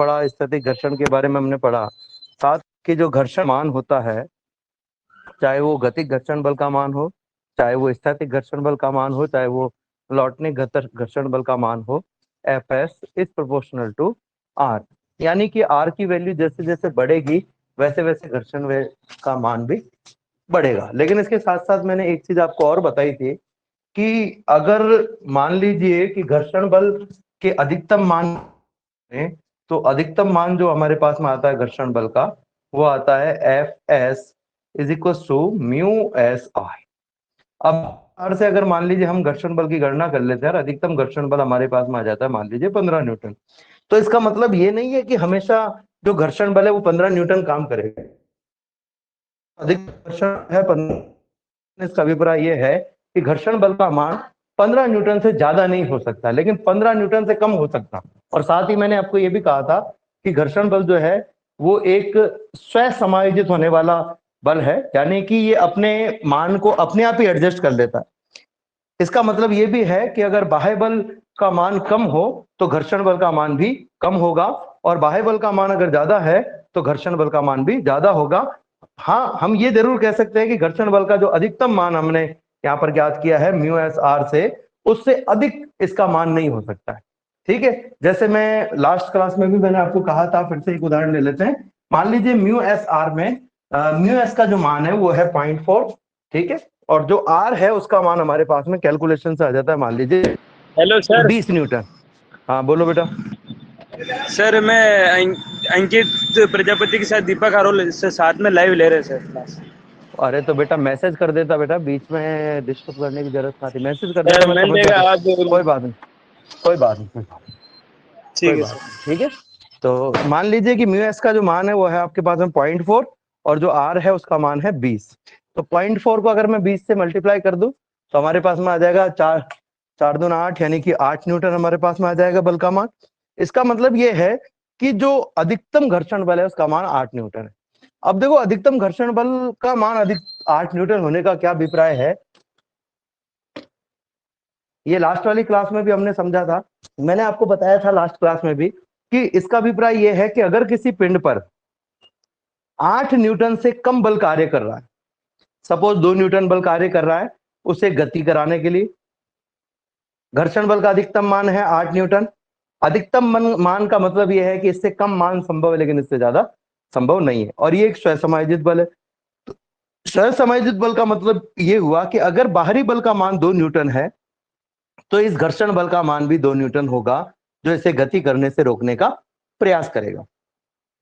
पढ़ा, स्थैतिक घर्षण के बारे में हमने पढ़ा। साथ के जो घर्षण मान होता है, चाहे वो गतिक घर्षण बल का मान हो, चाहे वो स्थैतिक घर्षण बल का मान हो, चाहे वो लौटने घर्षण बल का मान हो, F S is proportional to R. यानी कि आर की वैल्यू जैसे जैसे बढ़ेगी वैसे वैसे घर्षण का मान भी बढ़ेगा। लेकिन इसके साथ साथ मैंने एक चीज आपको और बताई थी कि अगर मान लीजिए कि घर्षण बल के अधिकतम मान है, तो अधिकतम मान जो हमारे पास में आता है घर्षण बल का, वो आता है F S is equal to mu S I. अब आर से अगर मान लीजिए हम घर्षण बल की गणना कर लेते हैं, अधिकतम घर्षण बल हमारे पास में आ जाता है मान लीजिए 15 न्यूटन। तो इसका मतलब ये नहीं है कि हमेशा जो घर्षण बल है वो 15 न्यूटन काम करेगा। अधिक घर्षण है 15। इसका अभिप्राय यह है कि घर्षण बल का मान 15 न्यूटन से ज्यादा नहीं हो सकता, लेकिन 15 न्यूटन से कम हो सकता। और साथ ही मैंने आपको यह भी कहा था कि घर्षण बल जो है वो एक स्वयं समायोजित होने वाला बल है, यानी कि ये अपने मान को अपने आप ही एडजस्ट कर लेता है। इसका मतलब ये भी है कि अगर बाह्य बल का मान कम हो तो घर्षण बल का मान भी कम होगा, और बाह्य बल का मान अगर ज्यादा है तो घर्षण बल का मान भी ज्यादा होगा। हाँ, हम ये जरूर कह सकते हैं कि घर्षण बल का जो अधिकतम मान हमने यहाँ पर ज्ञात किया है म्यू एस आर से, उससे अधिक इसका मान नहीं हो सकता है। ठीक है, जैसे मैं लास्ट क्लास में भी मैंने आपको कहा था, फिर से एक उदाहरण ले लेते हैं। मान लीजिए म्यू एस आर में म्यू एस का जो मान है वो है 0.4। ठीक है, और जो आर है उसका मान हमारे पास में कैलकुलेशन से आ जाता है मान लीजिए हेलो सर। 20 न्यूटन। हाँ बोलो बेटा। सर मैं अंकित प्रजापति के साथ दीपक आरोल से साथ में लाइव ले रहे सर क्लास। अरे तो बेटा मैसेज कर देता, बेटा बीच में डिस्टर्ब करने की जरूरत नहीं थी, मैसेज कर देता, मैं मैंने समझ देखा जाता। आप। कोई बात नहीं, कोई बात नहीं, कोई बात ठीक है नहीं। सर। ठीक है, तो मान लीजिए कि म्यू एस का जो मान है वो है आपके पास में 0.4, और जो आर है उसका मान है 20। तो 0.4 को अगर मैं 20 से मल्टीप्लाई कर दूं तो हमारे पास में आ जाएगा 4×4=8, यानी कि 8 न्यूटन हमारे पास में आ जाएगा बल का मान। इसका मतलब ये है कि जो अधिकतम घर्षण बल है उसका मान 8 न्यूटन है। अब देखो, अधिकतम घर्षण बल का मान अधिक 8 न्यूटन होने का क्या अभिप्राय है, ये लास्ट वाली क्लास में भी हमने समझा था। मैंने आपको बताया था लास्ट क्लास में भी कि इसका अभिप्राय यह है कि अगर किसी पिंड पर 8 न्यूटन से कम बल कार्य कर रहा है, सपोज 2 न्यूटन बल कार्य कर रहा है, उसे गति कराने के लिए घर्षण बल का अधिकतम मान है 8 न्यूटन। अधिकतम मान का मतलब यह है कि इससे कम मान संभव है लेकिन इससे ज्यादा संभव नहीं है, और ये एक स्वसमायोजित बल है। तो स्वसमायोजित बल का मतलब ये हुआ कि अगर बाहरी बल का मान 2 न्यूटन है तो इस घर्षण बल का मान भी 2 न्यूटन होगा, जो इसे गति करने से रोकने का प्रयास करेगा।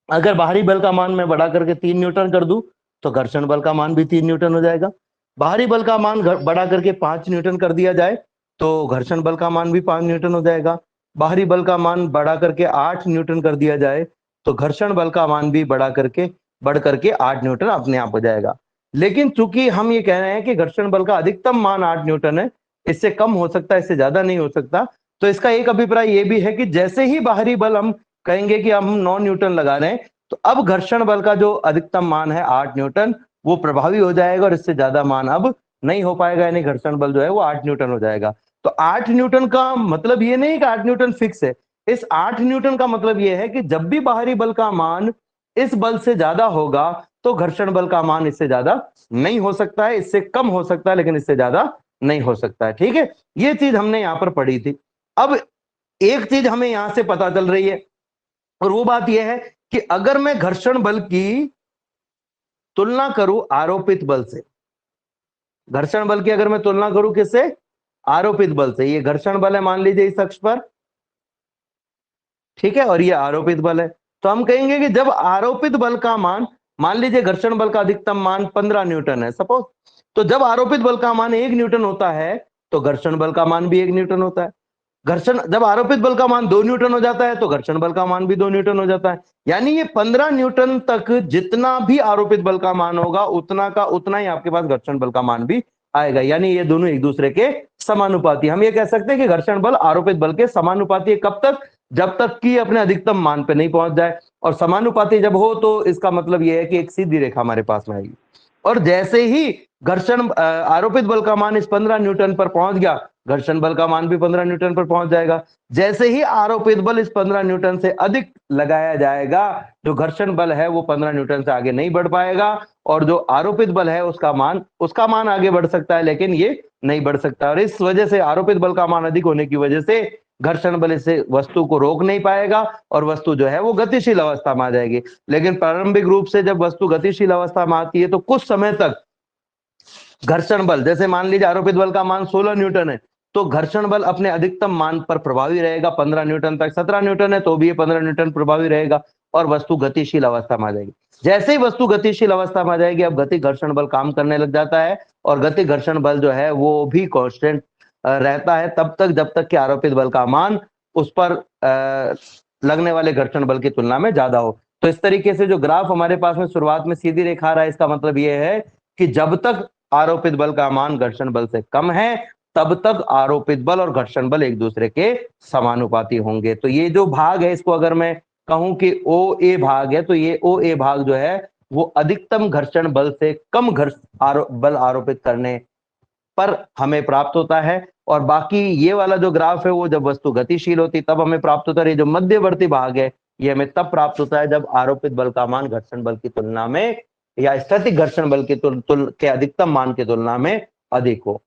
अगर बाहरी बल का मान मैं बढ़ा करके 3 न्यूटन कर दूं तो घर्षण बल का मान भी 3 न्यूटन हो जाएगा। बाहरी बल का मान बढ़ा करके 5 न्यूटन कर दिया जाए तो घर्षण बल का मान भी 5 न्यूटन हो जाएगा। बाहरी बल का मान बढ़ा करके 8 न्यूटन कर दिया जाए तो घर्षण बल का मान भी बढ़ करके 8 न्यूटन अपने आप हो जाएगा। लेकिन चूंकि हम ये कह रहे हैं कि घर्षण बल का अधिकतम मान 8 न्यूटन है, इससे कम हो सकता है, इससे ज्यादा नहीं हो सकता, तो इसका एक अभिप्राय ये भी है कि जैसे ही बाहरी बल हम कहेंगे कि हम 9 न्यूटन लगा रहे हैं, तो अब घर्षण बल का जो अधिकतम मान है 8 न्यूटन वो प्रभावी हो जाएगा, और इससे ज्यादा मान अब नहीं हो पाएगा, यानी घर्षण बल जो है वो 8 न्यूटन हो जाएगा। तो 8 न्यूटन का मतलब ये नहीं कि 8 न्यूटन फिक्स है। इस 8 न्यूटन का मतलब ये है कि जब भी बाहरी बल का मान इस बल से ज्यादा होगा तो घर्षण बल का मान इससे ज्यादा नहीं हो सकता है, इससे कम हो सकता है लेकिन इससे ज्यादा नहीं हो सकता है। ठीक है, ये चीज हमने यहां पर पढ़ी थी। अब एक चीज हमें यहां से पता चल रही है, और वो बात यह है कि अगर मैं घर्षण बल की तुलना करूं आरोपित बल से, घर्षण बल की अगर मैं तुलना करूं किससे, आरोपित बल से, ये घर्षण बल है मान लीजिए इस अक्ष पर, ठीक है, और ये आरोपित बल है, तो हम कहेंगे कि जब आरोपित बल का मान लीजिए घर्षण बल का अधिकतम मान 15 न्यूटन है सपोज, तो जब आरोपित बल का मान 1 न्यूटन होता है तो घर्षण बल का मान भी 1 न्यूटन होता है। जब आरोपित बल का मान 2 न्यूटन हो जाता है तो घर्षण बल का मान भी 2 न्यूटन हो जाता है। यानी ये 15 न्यूटन तक जितना भी आरोपित बल का मान होगा उतना का उतना ही आपके पास घर्षण बल का मान भी आएगा, यानी ये दोनों एक दूसरे के समानुपाती। हम ये कह सकते हैं कि घर्षण बल आरोपित बल के समानुपाती है। कब तक? जब तक कि अपने अधिकतम मान पे नहीं पहुंच जाए, और समानुपाती जब हो तो इसका मतलब यह है कि एक सीधी रेखा हमारे पास में आएगी। और जैसे ही आरोपित बल का मान इस 15 न्यूटन पर पहुंच गया, घर्षण बल का मान भी 15 न्यूटन पर पहुंच जाएगा। जैसे ही आरोपित बल इस 15 न्यूटन से अधिक लगाया जाएगा, जो घर्षण बल है वो 15 न्यूटन से आगे नहीं बढ़ पाएगा, और जो आरोपित बल है उसका मान आगे बढ़ सकता है, लेकिन ये नहीं बढ़ सकता। और इस वजह से आरोपित बल का मान अधिक होने की वजह से घर्षण बल इसे वस्तु को रोक नहीं पाएगा, और वस्तु जो है वो गतिशील अवस्था में आ जाएगी। लेकिन प्रारंभिक रूप से जब वस्तु गतिशील अवस्था में आती है तो कुछ समय तक घर्षण बल, जैसे मान लीजिए आरोपित बल का मान 16 न्यूटन है, तो घर्षण बल अपने अधिकतम मान पर प्रभावी रहेगा 15 न्यूटन तक। 17 न्यूटन है तो भी ये 15 न्यूटन प्रभावी रहेगा, और वस्तु गतिशील अवस्था में आ जाएगी। जैसे ही वस्तु गतिशील अवस्था में आ जाएगी, अब गति घर्षण बल काम करने लग जाता है, और गति घर्षण बल जो है वो भी कांस्टेंट रहता है तब तक जब तक कि आरोपित बल का मान उस पर लगने वाले घर्षण बल की तुलना में ज्यादा हो। तो इस तरीके से जो ग्राफ हमारे पास में शुरुआत में सीधी रेखा आ रहा है, इसका मतलब ये है कि जब तक आरोपित बल का मान घर्षण बल से कम है, तब तक आरोपित बल और घर्षण बल एक दूसरे के समानुपाती होंगे। तो ये जो भाग है, इसको अगर मैं कहूं कि ओ ए भाग है, तो ये ओ ए भाग जो है वो अधिकतम घर्षण बल से कम बल आरोपित करने पर हमें प्राप्त होता है। और बाकी ये वाला जो ग्राफ है वो जब वस्तु गतिशील होती तब हमें प्राप्त होता है। ये जो मध्यवर्ती भाग है ये हमें तब प्राप्त होता है जब आरोपित बल का मान घर्षण बल की तुलना में या स्थैतिक घर्षण बल के अधिकतम मान की तुलना में अधिक हो।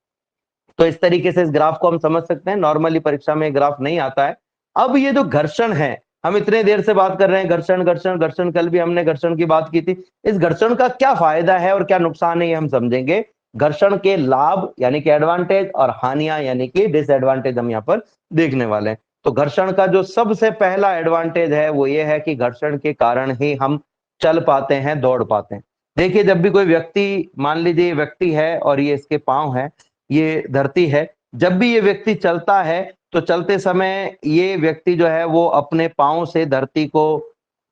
तो इस तरीके से इस ग्राफ को हम समझ सकते हैं। नॉर्मली परीक्षा में ग्राफ नहीं आता है। अब ये जो घर्षण है, हम इतने देर से बात कर रहे हैं घर्षण घर्षण घर्षण, कल भी हमने घर्षण की बात की थी। इस घर्षण का क्या फायदा है और क्या नुकसान है ये हम समझेंगे। घर्षण के लाभ यानी कि एडवांटेज और हानियां यानी कि डिसएडवांटेज हम यहाँ पर देखने वाले हैं। तो घर्षण का जो सबसे पहला एडवांटेज है वो ये है कि घर्षण के कारण ही हम चल पाते हैं, दौड़ पाते हैं। देखिए, जब भी कोई व्यक्ति, मान लीजिए व्यक्ति है और ये इसके पांव है, ये धरती है, जब भी ये व्यक्ति चलता है तो चलते समय ये व्यक्ति जो है वो अपने पांव से धरती को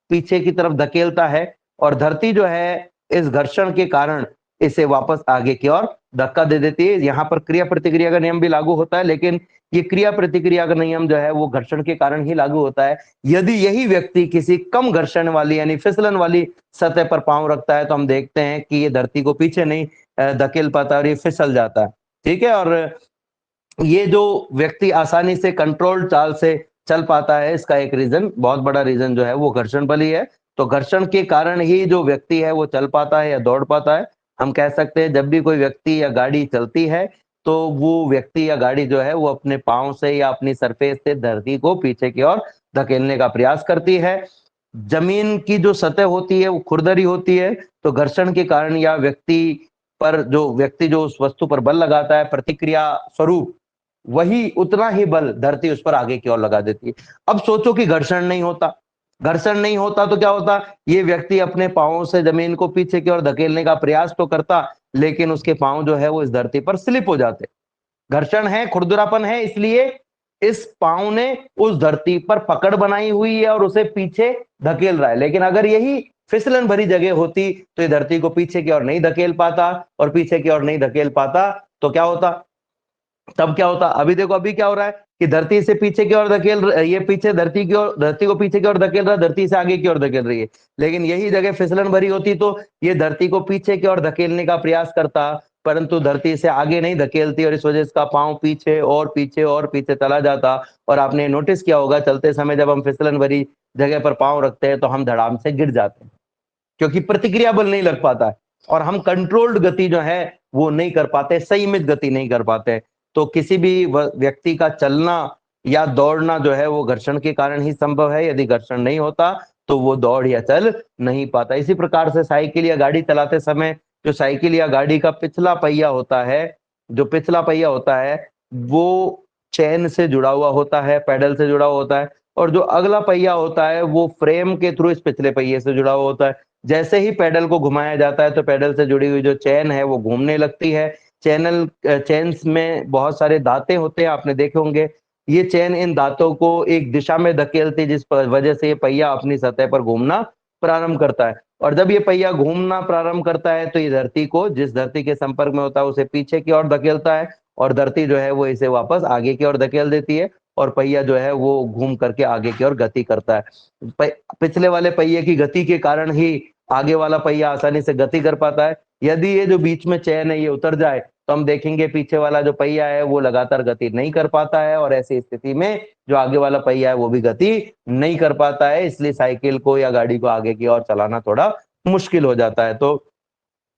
पीछे की तरफ धकेलता है, और धरती जो है इस घर्षण के कारण इसे वापस आगे की ओर धक्का दे देती है। यहाँ पर क्रिया प्रतिक्रिया का नियम भी लागू होता है, लेकिन ये क्रिया प्रतिक्रिया का नियम जो है वो घर्षण के कारण ही लागू होता है। यदि यही व्यक्ति किसी कम घर्षण वाली यानी फिसलन वाली सतह पर पांव रखता है तो हम देखते हैं कि ये धरती को पीछे नहीं धकेल पाता और ये फिसल जाता है। ठीक है, और ये जो व्यक्ति आसानी से कंट्रोल्ड चाल से चल पाता है, इसका एक रीजन, बहुत बड़ा रीजन जो है वो घर्षण बल ही है। तो घर्षण के कारण ही जो व्यक्ति है वो चल पाता है या दौड़ पाता है। हम कह सकते हैं जब भी कोई व्यक्ति या गाड़ी चलती है तो वो व्यक्ति या गाड़ी जो है वो अपने पांव से या अपनी सरफेस से धरती को पीछे की ओर धकेलने का प्रयास करती है। जमीन की जो सतह होती है वो खुरदरी होती है, तो घर्षण के कारण या व्यक्ति जो उस वस्तु पर बल लगाता है, प्रतिक्रिया स्वरूप वही उतना ही बल धरती उस पर आगे की ओर लगा देती है। अब सोचो कि घर्षण नहीं होता, घर्षण नहीं होता तो क्या होता, ये व्यक्ति अपने पांवों से जमीन को पीछे की ओर धकेलने का प्रयास तो करता, लेकिन उसके पांव जो है वो इस धरती पर स्लिप हो जाते। घर्षण है, खुरदरापन है, इसलिए इस पांव ने उस धरती पर पकड़ बनाई हुई है और उसे पीछे धकेल रहा है। लेकिन अगर यही फिसलन भरी जगह होती तो ये धरती को पीछे की ओर नहीं धकेल पाता, और पीछे की ओर नहीं धकेल पाता तो क्या होता, तब क्या होता, अभी देखो अभी क्या हो रहा है कि धरती से पीछे की ओर धकेल, ये पीछे धरती को पीछे की ओर धकेल रहा है, धरती से आगे की ओर धकेल रही है। लेकिन यही जगह फिसलन भरी होती तो ये धरती को पीछे की ओर धकेलने का प्रयास करता, परंतु धरती से आगे नहीं धकेलती, और इस वजह से इसका पांव पीछे और पीछे और पीछे चला जाता। और आपने नोटिस किया होगा चलते समय जब हम फिसलन भरी जगह पर पांव रखते हैं तो हम धड़ाम से गिर जाते हैं, क्योंकि प्रतिक्रिया बल नहीं लग पाता है और हम कंट्रोल्ड गति जो है वो नहीं कर पाते, संयमित गति नहीं कर पाते। तो किसी भी व्यक्ति का चलना या दौड़ना जो है वो घर्षण के कारण ही संभव है। यदि घर्षण नहीं होता तो वो दौड़ या चल नहीं पाता। इसी प्रकार से साइकिल या गाड़ी चलाते समय जो साइकिल या गाड़ी का पिछला पहिया होता है, जो पिछला पहिया होता है वो चेन से जुड़ा हुआ होता है, पैडल से जुड़ा हुआ होता है, और जो अगला पहिया होता है वो फ्रेम के थ्रू इस पिछले पहिए से जुड़ा हुआ होता है। जैसे ही पैडल को घुमाया जाता है तो पैडल से जुड़ी हुई जो चेन है वो घूमने लगती है। चेन्स में बहुत सारे दांते होते हैं, आपने देखे होंगे। ये चेन इन दांतों को एक दिशा में धकेलती है, जिस वजह से ये पहिया अपनी सतह पर घूमना प्रारंभ करता है। और जब ये पहिया घूमना प्रारंभ करता है तो ये धरती को, जिस धरती के संपर्क में होता है उसे पीछे की ओर धकेलता है, और धरती जो है वो इसे वापस आगे की ओर धकेल देती है, और पहिया जो है वो घूम करके आगे की ओर गति करता है। पिछले वाले पहिए की गति के कारण ही आगे वाला पहिया आसानी से गति कर पाता है। यदि ये जो बीच में चेन है ये उतर जाए तो हम देखेंगे पीछे वाला जो पहिया है वो लगातार गति नहीं कर पाता है, और ऐसी स्थिति में जो आगे वाला पहिया है वो भी गति नहीं कर पाता है, इसलिए साइकिल को या गाड़ी को आगे की ओर चलाना थोड़ा मुश्किल हो जाता है। तो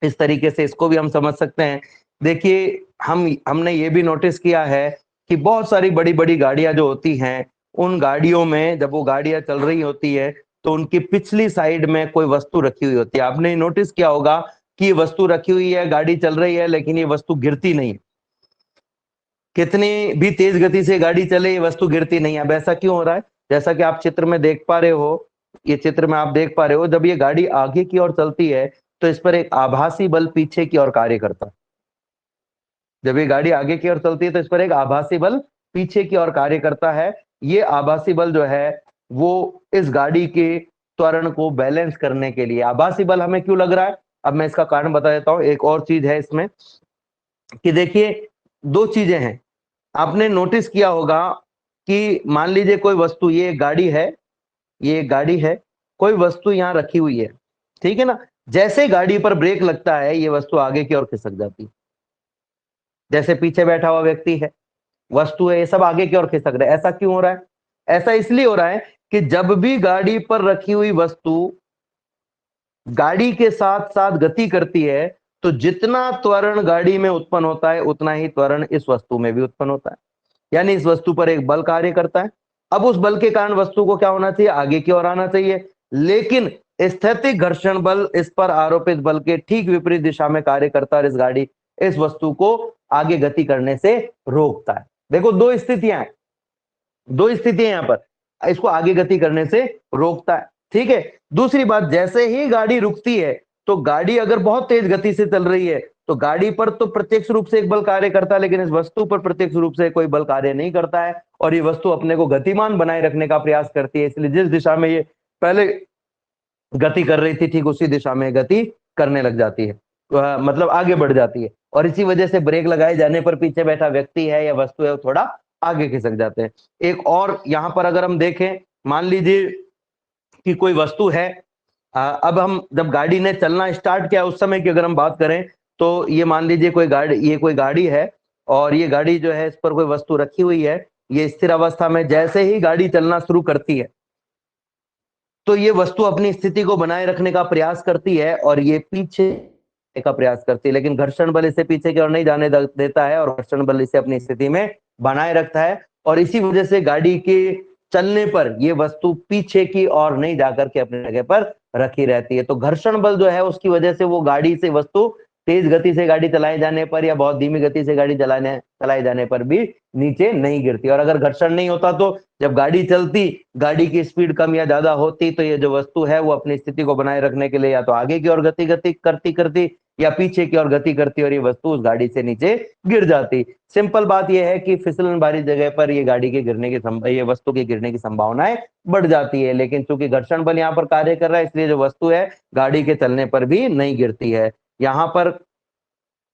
इस तरीके से इसको भी हम समझ सकते हैं। देखिए, हमने ये भी नोटिस किया है कि बहुत सारी बड़ी-बड़ी गाड़ियाँ जो होती हैं, उन गाड़ियों में जब वो गाड़ियाँ चल रही होती है, तो उनकी पिछली साइड में कोई वस्तु रखी हुई होती है। आपने नोटिस किया होगा कि ये वस्तु रखी हुई है, गाड़ी चल रही है, लेकिन ये वस्तु गिरती नहीं है। कितनी भी तेज गति से गाड़ी चले, ये वस्तु गिरती नहीं है। अब ऐसा क्यों हो रहा है? जैसा कि आप चित्र में देख पा रहे हो, ये चित्र में आप देख पा रहे हो, जब ये गाड़ी आगे की ओर चलती है, तो इस पर एक आभासी बल पीछे की ओर कार्य करता है। जब ये गाड़ी आगे की ओर चलती है तो इस पर एक आभासी बल पीछे की ओर कार्य करता है। ये आभासी बल जो है वो इस गाड़ी के त्वरण को बैलेंस करने के लिए। आभासी बल हमें क्यों लग रहा है? अब मैं इसका कारण बता देता हूँ। एक और चीज है इसमें कि देखिए, दो चीजें हैं। आपने नोटिस किया होगा कि मान लीजिए कोई वस्तु, ये एक गाड़ी है, ये एक गाड़ी है, कोई वस्तु यहाँ रखी हुई है, ठीक है ना? जैसे गाड़ी पर ब्रेक लगता है ये वस्तु आगे की ओर खिसक जाती है। जैसे पीछे बैठा हुआ व्यक्ति है, वस्तु है, ये सब आगे की ओर खिसक रहे हैं। ऐसा क्यों हो रहा है? ऐसा इसलिए हो रहा है कि जब भी गाड़ी पर रखी हुई वस्तु गाड़ी के साथ साथ गति करती है, तो जितना त्वरण गाड़ी में उत्पन्न होता है उतना ही त्वरण इस वस्तु में भी उत्पन्न होता है। यानी इस वस्तु पर एक बल कार्य करता है। अब उस बल के कारण वस्तु को क्या होना चाहिए? आगे की ओर आना चाहिए। लेकिन स्थैतिक घर्षण बल इस पर आरोपित बल के ठीक विपरीत दिशा में कार्य करता है और इस वस्तु को आगे गति करने से रोकता है। देखो, दो स्थितियां हैं, दो स्थितियां यहां पर। इसको आगे गति करने से रोकता है, ठीक है। दूसरी बात, जैसे ही गाड़ी रुकती है, तो गाड़ी अगर बहुत तेज गति से चल रही है तो गाड़ी पर तो प्रत्यक्ष रूप से एक बल कार्य करता है, लेकिन इस वस्तु पर प्रत्यक्ष रूप से कोई बल कार्य नहीं करता है, और ये वस्तु अपने को गतिमान बनाए रखने का प्रयास करती है। इसलिए जिस दिशा में ये पहले गति कर रही थी, ठीक उसी दिशा में गति करने लग जाती है, मतलब आगे बढ़ जाती है। और इसी वजह से ब्रेक लगाए जाने पर पीछे बैठा व्यक्ति है या वस्तु है वो थोड़ा आगे खिसक जाते हैं। एक और यहाँ पर अगर हम देखें, मान लीजिए कि कोई वस्तु है, अब हम जब गाड़ी ने चलना स्टार्ट किया उस समय की अगर हम बात करें, तो ये मान लीजिए ये कोई गाड़ी है, और ये गाड़ी जो है इस पर कोई वस्तु रखी हुई है। ये स्थिर अवस्था में जैसे ही गाड़ी चलना शुरू करती है, तो ये वस्तु अपनी स्थिति को बनाए रखने का प्रयास करती है और ये पीछे का प्रयास करती है, लेकिन घर्षण बल इसे पीछे की ओर नहीं जाने देता है और घर्षण बल इसे अपनी स्थिति में बनाए रखता है। और इसी वजह से गाड़ी के चलने पर ये वस्तु पीछे की ओर नहीं जाकर के अपनी जगह पर रखी रहती है। तो घर्षण बल जो है उसकी वजह से वो गाड़ी से वस्तु तेज गति से गाड़ी चलाए जाने पर या बहुत धीमी गति से गाड़ी चलाए जाने पर भी नीचे नहीं गिरती। और अगर घर्षण नहीं होता तो जब गाड़ी चलती, गाड़ी की स्पीड कम या ज्यादा होती, तो ये जो वस्तु है वो अपनी स्थिति को बनाए रखने के लिए या तो आगे की ओर गति करती या पीछे की ओर गति करती और ये वस्तु उस गाड़ी से नीचे गिर जाती। सिंपल बात यह है कि फिसलन भारी जगह पर ये गाड़ी के गिरने की ये वस्तु के गिरने की संभावनाएं बढ़ जाती है, लेकिन चूंकि घर्षण बल यहाँ पर कार्य कर रहा है इसलिए जो वस्तु है गाड़ी के चलने पर भी नहीं गिरती है। यहाँ पर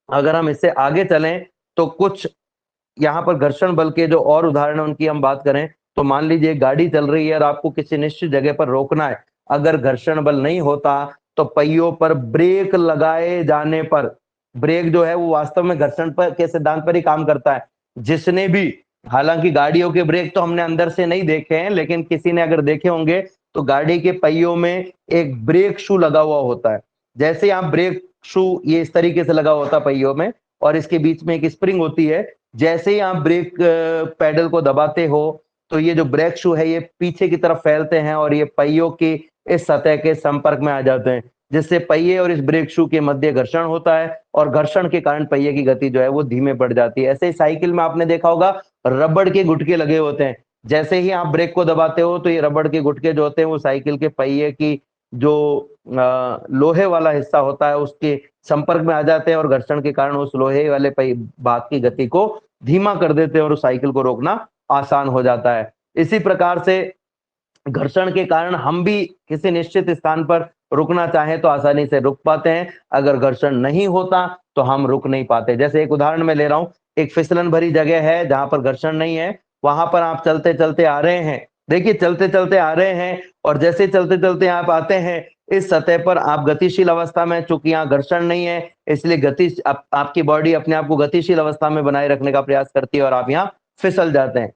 अगर हम इससे आगे चलें तो कुछ यहाँ पर घर्षण बल के जो और उदाहरण उनकी हम बात करें, तो मान लीजिए गाड़ी चल रही है और आपको किसी निश्चित जगह पर रोकना है। अगर घर्षण बल नहीं होता तो पहियों पर ब्रेक लगाए जाने पर, ब्रेक जो है वो वास्तव में घर्षण पर के सिद्धांत पर ही काम करता है। जिसने भी, हालांकि गाड़ियों के ब्रेक तो हमने अंदर से नहीं देखे हैं, लेकिन किसी ने अगर देखे होंगे तो गाड़ी के पहियों में एक ब्रेक शू लगा हुआ होता है। जैसे यहाँ ब्रेक शू ये इस तरीके से लगा होता है पहियों में, और इसके बीच में एक स्प्रिंग होती है। जैसे ही आप ब्रेक पैडल को दबाते हो तो ये जो ब्रेक शू है ये पीछे की तरफ फैलते हैं और ये पहियों की इस सतह के संपर्क में आ जाते हैं, जिससे पहिए और इस ब्रेक शू के मध्य घर्षण होता है और घर्षण के कारण पहिए की गति जो है वो धीमे पड़ जाती है। ऐसे ही साइकिल में आपने देखा होगा रबड़ के गुटके लगे होते हैं। जैसे ही आप ब्रेक को दबाते हो तो ये रबड़ के गुटके जो होते हैं वो साइकिल के पहिए की जो लोहे वाला हिस्सा होता है उसके संपर्क में आ जाते हैं और घर्षण के कारण उस लोहे वाले भाग की गति को धीमा कर देते हैं और उस साइकिल को रोकना आसान हो जाता है। इसी प्रकार से घर्षण के कारण हम भी किसी निश्चित स्थान पर रुकना चाहें तो आसानी से रुक पाते हैं, अगर घर्षण नहीं होता तो हम रुक नहीं पाते। जैसे एक उदाहरण मैं ले रहा हूं, एक फिसलन भरी जगह है जहां पर घर्षण नहीं है, वहां पर आप चलते चलते आ रहे हैं देखिए चलते चलते आ रहे हैं और जैसे चलते चलते आप आते हैं इस सतह पर, आप गतिशील अवस्था में, चूंकि यहाँ घर्षण नहीं है इसलिए आपकी बॉडी अपने आप को गतिशील अवस्था में बनाए रखने का प्रयास करती है और आप यहाँ फिसल जाते हैं,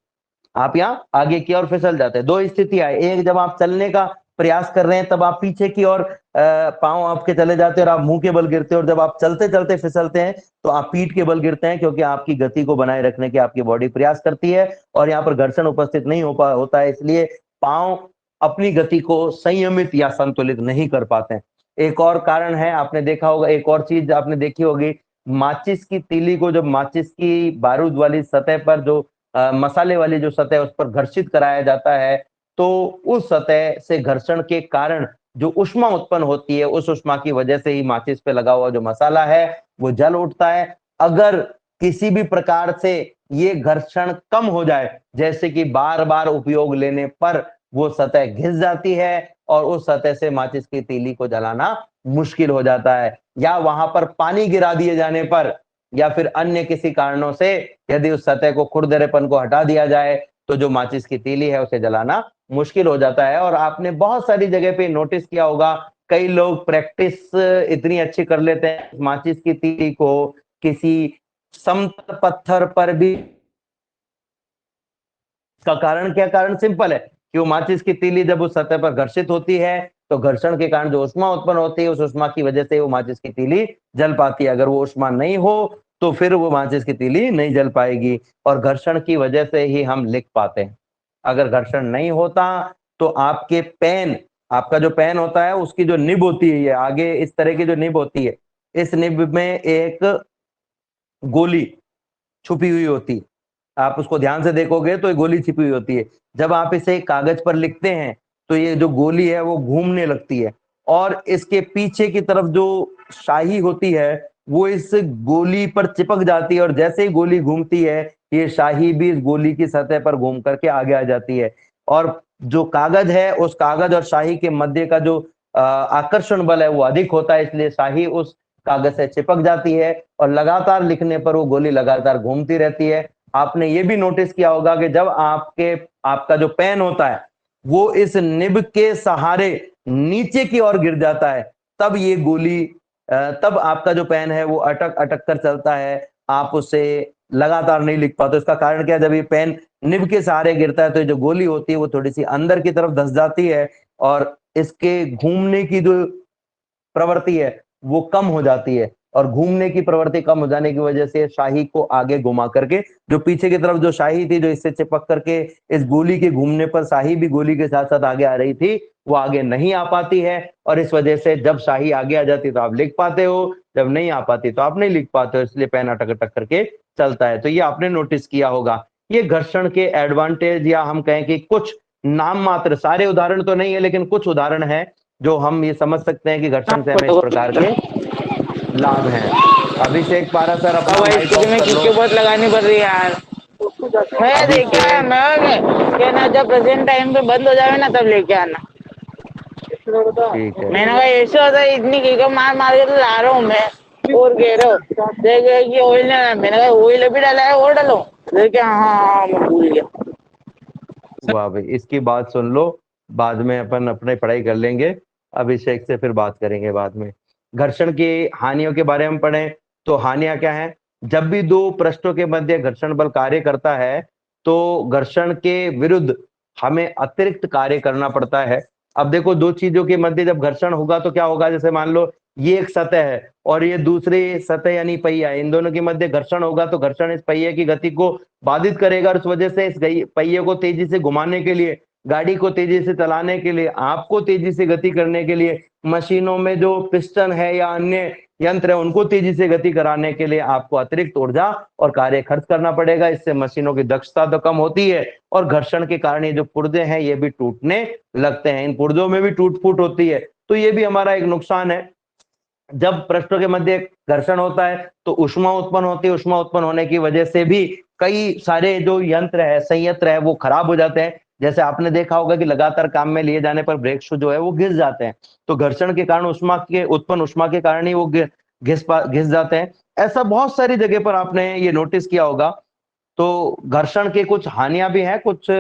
आप यहाँ आगे की ओर फिसल जाते हैं। दो स्थितियां है, एक जब आप चलने का प्रयास कर रहे हैं तब आप पीछे की ओर पांव आपके चले जाते हैं और आप मुंह के बल गिरते हैं, और जब आप चलते चलते फिसलते हैं तो आप पीठ के बल गिरते हैं, क्योंकि आपकी गति को बनाए रखने की आपकी बॉडी प्रयास करती है और यहाँ पर घर्षण उपस्थित नहीं होता है, इसलिए पांव अपनी गति को संयमित या संतुलित नहीं कर पाते हैं। एक और कारण है, आपने देखा होगा, एक और चीज आपने देखी होगी, माचिस की तीली को जब माचिस की बारूद वाली सतह पर जो मसाले वाली जो सतह है उस पर घर्षित कराया जाता है, तो उस सतह से घर्षण के कारण जो ऊष्मा उत्पन्न होती है, उस ऊष्मा की वजह से ही माचिस पे लगा हुआ जो मसाला है वो जल उठता है। अगर किसी भी प्रकार से ये घर्षण कम हो जाए, जैसे कि बार बार उपयोग लेने पर वो सतह घिस जाती है और उस सतह से माचिस की तीली को जलाना मुश्किल हो जाता है, या वहां पर पानी गिरा दिए जाने पर या फिर अन्य किसी कारणों से यदि उस सतह को खुरदरेपन को हटा दिया जाए तो जो माचिस की तीली है उसे जलाना मुश्किल हो जाता है। और आपने बहुत सारी जगह पे नोटिस किया होगा, कई लोग प्रैक्टिस इतनी अच्छी कर लेते हैं माचिस की तीली को किसी समतल पत्थर पर भी, का कारण क्या, कारण सिंपल है कि वो माचिस की तीली जब उस सतह पर घर्षित होती है तो घर्षण के कारण जो ऊष्मा उत्पन्न होती है उस ऊष्मा की वजह से वो माचिस की तीली जल पाती है। अगर वो ऊष्मा नहीं हो तो फिर वो माचिस की तीली नहीं जल पाएगी, और घर्षण की वजह से ही हम लिख पाते हैं। अगर घर्षण नहीं होता तो आपके पेन, आपका जो पेन होता है उसकी जो निब होती है, ये आगे इस तरह की जो निब होती है, इस निब में एक गोली छुपी हुई होती है, आप उसको ध्यान से देखोगे तो ये गोली छिपी हुई होती है। जब आप इसे कागज पर लिखते हैं तो ये जो गोली है वो घूमने लगती है, और इसके पीछे की तरफ जो शाही होती है वो इस गोली पर चिपक जाती है, और जैसे ही गोली घूमती है ये शाही भी इस गोली की सतह पर घूम करके आगे आ जाती है। और जो कागज है उस कागज और शाही के मध्य का जो आकर्षण बल है वो अधिक होता है, इसलिए शाही उस कागज से चिपक जाती है और लगातार लिखने पर वो गोली लगातार घूमती रहती है। आपने ये भी नोटिस किया होगा कि जब आपका जो पेन होता है वो इस निब के सहारे नीचे की ओर गिर जाता है, तब ये गोली तब आपका जो पेन है वो अटक अटक कर चलता है, आप उसे लगातार नहीं लिख पाते। इसका कारण क्या है, जब ये पेन निब के सहारे गिरता है तो ये जो गोली होती है वो थोड़ी सी अंदर की तरफ धंस जाती है और इसके घूमने की जो प्रवृत्ति है वो कम हो जाती है, और घूमने की प्रवृत्ति कम हो जाने की वजह से शाही को आगे घुमा करके, जो पीछे की तरफ जो शाही थी जो इससे चिपक करके इस गोली के घूमने पर शाही भी गोली के साथ साथ आगे आ रही थी, वो आगे नहीं आ पाती है, और इस वजह से जब शाही आगे आ जाती तो आप लिख पाते हो, जब नहीं आ पाती तो आप नहीं लिख पाते हो, इसलिए पेन अटक अटक करके चलता है। तो ये आपने नोटिस किया होगा। ये घर्षण के एडवांटेज, या हम कहें कि कुछ नाम मात्र, सारे उदाहरण तो नहीं है लेकिन कुछ उदाहरण है जो हम ये समझ सकते हैं कि घर्षण से हमें इस प्रकार के लाभ हैं। अभिषेक पारासर अपना भाई माइक इसके लिए ऑफ मैं कर लो। किसके बहुत लगानी पड़ रही है यार। मैं लेके आया मैं क्या ना, जब प्रेजेंट टाइम पे बंद हो जाए ना तब लेके आना। ठीक है, मैंने कहा ऐसे होता है, इतनी कीको मार मार के तो ला रहा हूँ मैं, और कह रहे हो देख कि ऑयल ना, मैंने कहा ऑयल अभी डाला है और डालो, देख हाँ मैं भूल गया। वाह भाई, इसकी बात सुन लो, बाद में अपन अपनी पढ़ाई कर लेंगे, अभिषेक से फिर बात करेंगे बाद में। घर्षण की हानियों के बारे में पढ़ें तो हानियां क्या है, जब भी दो पृष्ठों के मध्य घर्षण बल कार्य करता है तो घर्षण के विरुद्ध हमें अतिरिक्त कार्य करना पड़ता है। अब देखो, दो चीजों के मध्य जब घर्षण होगा तो क्या होगा, जैसे मान लो ये एक सतह है और ये दूसरी सतह यानी पहिया है, इन दोनों के मध्य घर्षण होगा तो घर्षण इस पहिए की गति को बाधित करेगा, और इस वजह से इस पहिए को तेजी से घुमाने के लिए, गाड़ी को तेजी से चलाने के लिए, आपको तेजी से गति करने के लिए, मशीनों में जो पिस्टन है या अन्य यंत्र है उनको तेजी से गति कराने के लिए आपको अतिरिक्त ऊर्जा और कार्य खर्च करना पड़ेगा। इससे मशीनों की दक्षता तो कम होती है और घर्षण के कारण ये जो पुर्जे हैं ये भी टूटने लगते हैं, इन पुर्जों में भी टूट फूट होती है, तो ये भी हमारा एक नुकसान है। जब पृष्ठों के मध्य घर्षण होता है तो ऊष्मा उत्पन्न होती है, ऊष्मा उत्पन्न होने की वजह से भी कई सारे जो यंत्र है, संयंत्र है, वो खराब हो जाते हैं। जैसे आपने देखा होगा कि लगातार काम में लिए जाने पर ब्रेक शू जो है वो घिस जाते हैं, तो घर्षण के कारण ऊष्मा के कारण ही वो घिस जाते हैं। ऐसा बहुत सारी जगह पर आपने ये नोटिस किया होगा तो घर्षण के कुछ हानियां भी हैं, कुछ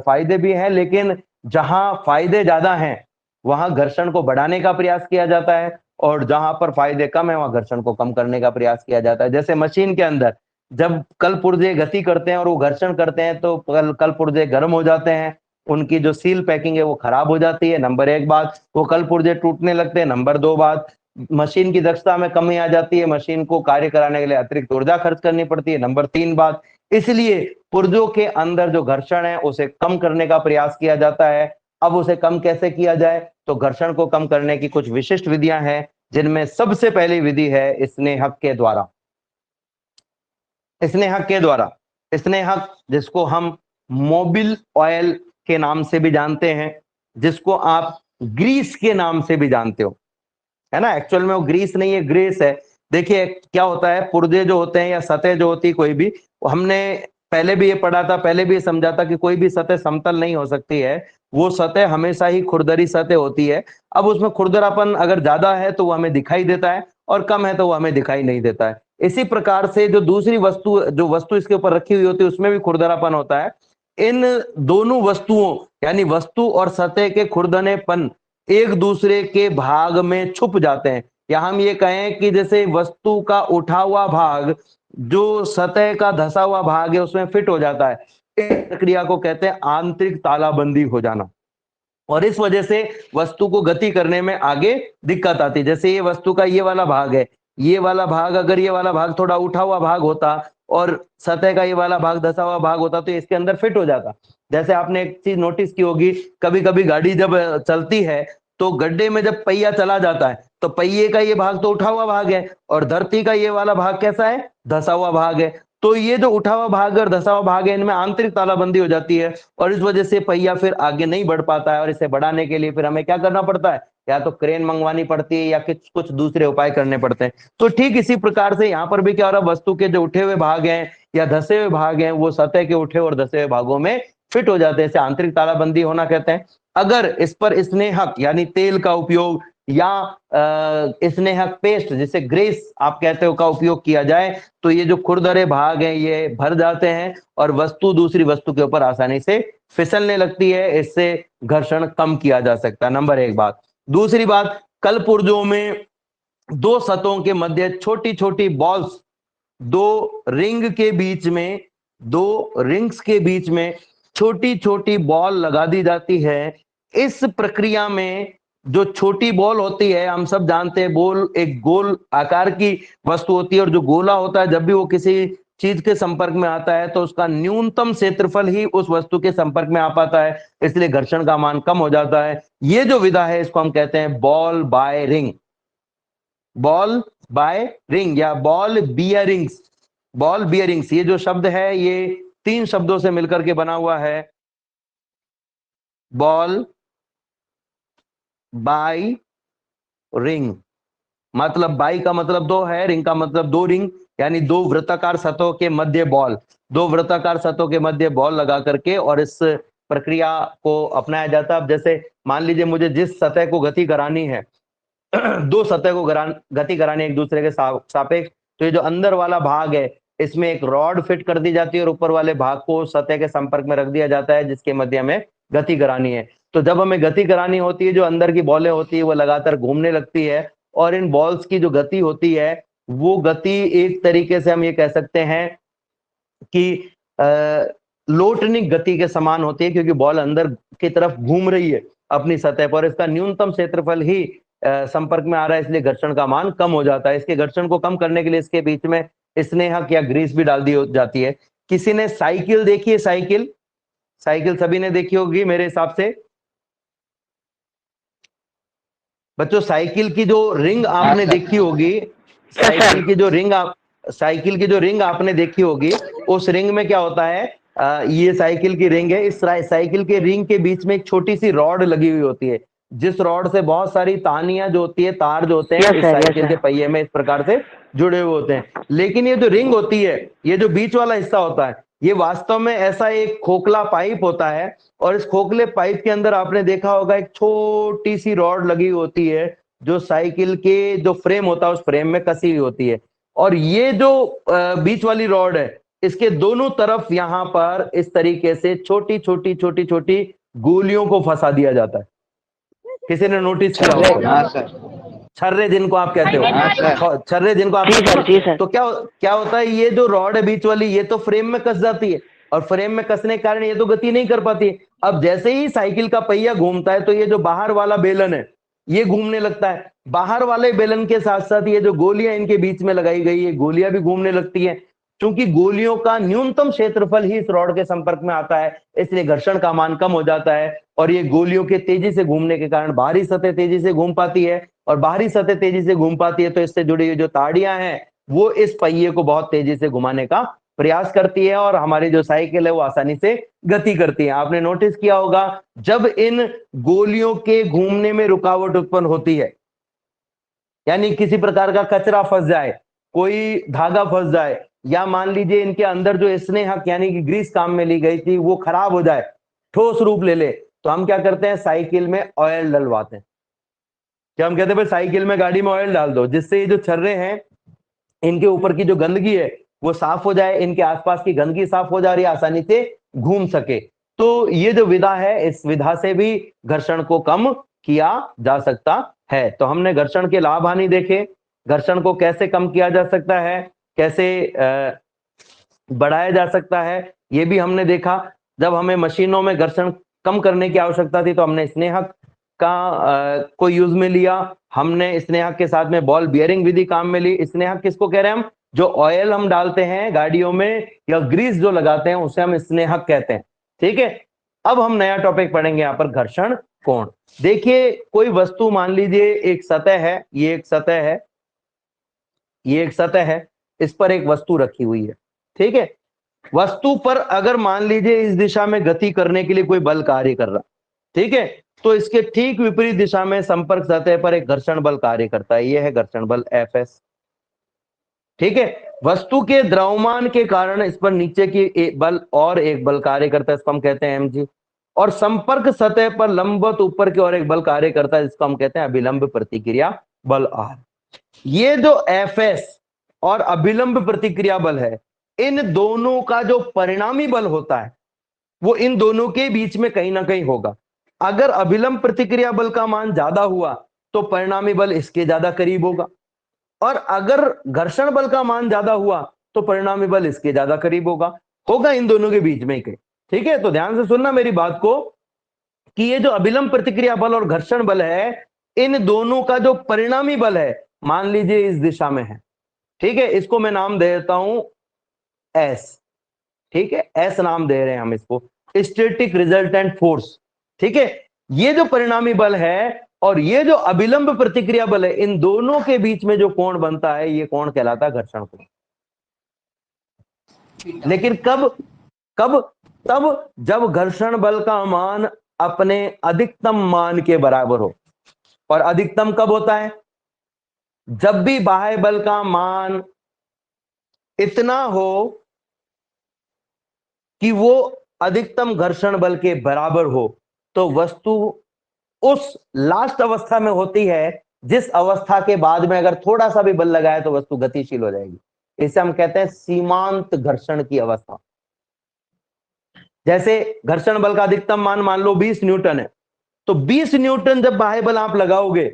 फायदे भी हैं, लेकिन जहां फायदे ज्यादा हैं वहां घर्षण को बढ़ाने का प्रयास किया जाता है, और जहां पर फायदे कम है वहां घर्षण को कम करने का प्रयास किया जाता है। जैसे मशीन के अंदर जब कल पुर्जे गति करते हैं और वो घर्षण करते हैं तो कल पुर्जे गर्म हो जाते हैं, उनकी जो सील पैकिंग है वो खराब हो जाती है, नंबर 1 बात। वो कल पुर्जे टूटने लगते हैं, नंबर 2 बात। मशीन की दक्षता में कमी आ जाती है, मशीन को कार्य कराने के लिए अतिरिक्त ऊर्जा खर्च करनी पड़ती है, नंबर 3 बात। इसलिए पुर्जों के अंदर जो घर्षण है उसे कम करने का प्रयास किया जाता है। अब उसे कम कैसे किया जाए, तो घर्षण को कम करने की कुछ विशिष्ट विधियां हैं, जिनमें सबसे पहली विधि है स्नेहक के द्वारा। स्नेहक के द्वारा, स्नेहक जिसको हम मोबिल ऑयल के नाम से भी जानते हैं, जिसको आप ग्रीस के नाम से भी जानते हो, है ना। एक्चुअल में वो ग्रीस नहीं है, ग्रेस है। देखिए क्या होता है, पुर्जे जो होते हैं या सतह जो होती है कोई भी, हमने पहले भी ये पढ़ा था, पहले भी ये समझा था कि कोई भी सतह समतल नहीं हो सकती है, वो सतह हमेशा ही खुरदरी सतह होती है। अब उसमें खुरदरापन अगर ज्यादा है तो वो हमें दिखाई देता है, और कम है तो वो हमें दिखाई नहीं देता है। इसी प्रकार से जो दूसरी वस्तु, जो वस्तु इसके ऊपर रखी हुई होती है उसमें भी खुरदरापन होता है। इन दोनों वस्तुओं यानी वस्तु और सतह के खुरदनेपन एक दूसरे के भाग में छुप जाते हैं, या हम ये कहें कि जैसे वस्तु का उठा हुआ भाग जो सतह का धसा हुआ भाग है उसमें फिट हो जाता है। इस प्रक्रिया को कहते हैं आंतरिक तालाबंदी हो जाना, और इस वजह से वस्तु को गति करने में आगे दिक्कत आती है। जैसे ये वस्तु का ये वाला भाग है, ये वाला भाग अगर ये वाला भाग थोड़ा उठा हुआ भाग होता और सतह का ये वाला भाग धसा हुआ भाग होता तो इसके अंदर फिट हो जाता। जैसे आपने एक चीज नोटिस की होगी, कभी कभी गाड़ी जब चलती है तो गड्ढे में जब पहिया चला जाता है तो पहिए का ये भाग तो उठा हुआ भाग है, और धरती का ये वाला भाग कैसा है, धसा हुआ भाग है। तो ये जो उठा हुआ भाग और धसा हुआ भाग है इनमें आंतरिक तालाबंदी हो जाती है, और इस वजह से पहिया फिर आगे नहीं बढ़ पाता है, और इसे बढ़ाने के लिए फिर हमें क्या करना पड़ता है, या तो क्रेन मंगवानी पड़ती है या कुछ दूसरे उपाय करने पड़ते हैं। तो ठीक इसी प्रकार से यहाँ पर भी क्या हो रहा है, वस्तु के जो उठे हुए भाग हैं या धसे हुए भाग हैं वो सतह के उठे और धसे हुए भागों में फिट हो जाते हैं, इसे आंतरिक तालाबंदी होना कहते हैं। अगर इस पर स्नेहक यानी तेल का उपयोग या स्नेहक पेस्ट जिसे ग्रेस आप कहते हो का उपयोग किया जाए तो ये जो खुरदरे भाग हैं ये भर जाते हैं और वस्तु दूसरी वस्तु के ऊपर आसानी से फिसलने लगती है। इससे घर्षण कम किया जा सकता है, नंबर 1 बात। दूसरी बात, कल पुर्जों में 2 सतहों के मध्य छोटी छोटी बॉल्स, 2 रिंग के बीच में, 2 रिंग्स के बीच में छोटी छोटी बॉल लगा दी जाती है। इस प्रक्रिया में जो छोटी बॉल होती है, हम सब जानते हैं बॉल एक गोल आकार की वस्तु होती है, और जो गोला होता है जब भी वो किसी चीज के संपर्क में आता है तो उसका न्यूनतम क्षेत्रफल ही उस वस्तु के संपर्क में आ पाता है, इसलिए घर्षण का मान कम हो जाता है। ये जो विधा है इसको हम कहते हैं ball by ring, ball by ring या बॉल बियरिंग्स। बॉल बियरिंग्स ये जो शब्द है ये 3 शब्दों से मिलकर के बना हुआ है, बॉल बाय रिंग। मतलब बाई का मतलब 2 है, रिंग का मतलब 2 रिंग, यानी 2 वृत्ताकार सतहों के मध्य बॉल, 2 वृत्ताकार सतहों के मध्य बॉल लगा करके और इस प्रक्रिया को अपनाया जाता है। अब जैसे मान लीजिए मुझे जिस सतह को गति करानी है 2 सतह को गति करानी है एक दूसरे के सापेक्ष, तो ये जो अंदर वाला भाग है इसमें एक रॉड फिट कर दी जाती है और ऊपर वाले भाग को सतह के संपर्क में रख दिया जाता है जिसके मध्य में गति करानी है। तो जब हमें गति करानी होती है जो अंदर की बॉलें होती है वो लगातार घूमने लगती है, और इन बॉल्स की जो गति होती है वो गति एक तरीके से हम ये कह सकते हैं कि लोटनिक गति के समान होती है, क्योंकि बॉल अंदर की तरफ घूम रही है अपनी सतह पर, इसका न्यूनतम क्षेत्रफल ही संपर्क में आ रहा है, इसलिए घर्षण का मान कम हो जाता है। इसके घर्षण को कम करने के लिए इसके बीच में स्नेहक या ग्रीस भी डाल दी जाती है। किसी ने साइकिल देखी है? साइकिल, साइकिल सभी ने देखी होगी मेरे हिसाब से। बच्चों साइकिल की जो रिंग आपने देखी होगी, साइकिल की जो रिंग आपने देखी होगी, उस रिंग में क्या होता है, ये साइकिल की रिंग है, इस साइकिल के रिंग के बीच में एक छोटी सी रॉड लगी हुई होती है, जिस रॉड से बहुत सारी तानियां जो होती है, तार जो होते हैं इस साइकिल के पहिए में इस प्रकार से जुड़े हुए होते हैं। लेकिन ये जो रिंग होती है, ये जो बीच वाला हिस्सा होता है, ये वास्तव में ऐसा एक खोखला पाइप होता है, और इस खोखले पाइप के अंदर आपने देखा होगा एक छोटी सी रॉड लगी होती है जो साइकिल के जो फ्रेम होता है उस फ्रेम में कसी हुई होती है। और ये जो बीच वाली रॉड है इसके दोनों तरफ यहां पर इस तरीके से छोटी छोटी छोटी छोटी गोलियों को फंसा दिया जाता है। किसी ने नोटिस किया होगा? हाँ सर। छर्रे जिनको आप कहते हाँ सर। हो, छर्रे जिनको आप जी कहते सर, जी हो, सर। तो क्या होता है, ये जो रॉड है बीच वाली, ये तो फ्रेम में कस जाती है और फ्रेम में कसने के कारण ये तो गति नहीं कर पाती है। अब जैसे ही साइकिल का पहिया घूमता है तो ये जो बाहर वाला बेलन है ये घूमने लगता है। बाहर वाले बेलन के साथ साथ ये जो गोलियां इनके बीच में लगाई गई है, गोलियां भी घूमने लगती है। क्योंकि गोलियों का न्यूनतम क्षेत्रफल ही इस रॉड के संपर्क में आता है, इसलिए घर्षण का मान कम हो जाता है और ये गोलियों के तेजी से घूमने के कारण बाहरी सतह तेजी से घूम पाती है और बाहरी सतह तेजी से घूम पाती है तो इससे जुड़ी हुई जो ताड़ियां हैं वो इस पहिए को बहुत तेजी से घुमाने का प्रयास करती है और हमारी जो साइकिल है वो आसानी से गति करती है। आपने नोटिस किया होगा जब इन गोलियों के घूमने में रुकावट उत्पन्न होती है, यानी किसी प्रकार का कचरा फंस जाए, कोई धागा फंस जाए, या मान लीजिए इनके अंदर जो स्नेहक यानी कि ग्रीस काम में ली गई थी वो खराब हो जाए, ठोस रूप ले ले, तो हम क्या करते हैं, साइकिल में ऑयल डलवाते हैं। क्या हम कहते हैं भाई साइकिल में, गाड़ी में ऑयल डाल दो, जिससे ये जो छर्रे हैं इनके ऊपर की जो गंदगी है वो साफ हो जाए, इनके आसपास की गंदगी साफ हो जा रही है, आसानी से घूम सके। तो ये जो विधा है, इस विधा से भी घर्षण को कम किया जा सकता है। तो हमने घर्षण के लाभ हानि देखे, घर्षण को कैसे कम किया जा सकता है, कैसे बढ़ाया जा सकता है, ये भी हमने देखा। जब हमें मशीनों में घर्षण कम करने की आवश्यकता थी तो हमने स्नेहक का को यूज में लिया, हमने स्नेहक के साथ में बॉल बियरिंग विधि काम में ली। स्नेहक किसको कह रहे हैं हम, जो ऑयल हम डालते हैं गाड़ियों में या ग्रीस जो लगाते हैं उसे हम स्नेहक कहते हैं। ठीक है, अब हम नया टॉपिक पढ़ेंगे यहाँ पर, घर्षण कोण। देखिए कोई वस्तु, मान लीजिए एक सतह है, ये एक सतह है, ये एक सतह है, इस पर एक वस्तु रखी हुई है। ठीक है, वस्तु पर अगर मान लीजिए इस दिशा में गति करने के लिए कोई बल कार्य कर रहा, ठीक है, तो इसके ठीक विपरीत दिशा में संपर्क सतह पर एक घर्षण बल कार्य करता है, यह है घर्षण बल Fs। ठीक है, वस्तु के द्रव्यमान के कारण इस पर नीचे की एक बल और एक बल कार्य करता है, इसको हम कहते हैं mg। और संपर्क सतह पर लंबवत ऊपर की ओर एक बल कार्य करता है, जिसको हम कहते हैं अभिलंब प्रतिक्रिया बल R। ये जो Fs और अभिलंब प्रतिक्रिया बल है, इन दोनों का जो परिणामी बल होता है वो इन दोनों के बीच में कहीं ना कहीं होगा। अगर अभिलंब प्रतिक्रिया बल का मान ज्यादा हुआ तो परिणामी बल इसके ज्यादा करीब होगा, और अगर घर्षण बल का मान ज्यादा हुआ तो परिणामी बल इसके ज्यादा करीब होगा इन दोनों के बीच में के। ठीक है, तो ध्यान से सुनना मेरी बात को कि ये जो अभिलंब प्रतिक्रिया बल और घर्षण बल है, इन दोनों का जो परिणामी बल है, मान लीजिए इस दिशा में है, ठीक है, इसको मैं नाम दे देता हूं S। ठीक है, S नाम दे रहे हैं हम इसको, स्टैटिक रिजल्टेंट फोर्स। ठीक है, ये जो परिणामी बल है और ये जो अभिलंब प्रतिक्रिया बल है, इन दोनों के बीच में जो कोण बनता है ये कोण कहलाता है घर्षण कोण। लेकिन कब कब तब जब घर्षण बल का मान अपने अधिकतम मान के बराबर हो। और अधिकतम कब होता है, जब भी बाह्य बल का मान इतना हो कि वो अधिकतम घर्षण बल के बराबर हो, तो वस्तु उस लास्ट अवस्था में होती है जिस अवस्था के बाद में अगर थोड़ा सा भी बल लगाए तो वस्तु गतिशील हो जाएगी। इसे हम कहते हैं सीमांत घर्षण की अवस्था। जैसे घर्षण बल का अधिकतम मान लो 20 न्यूटन है, तो 20 न्यूटन जब बाह्य बल आप लगाओगे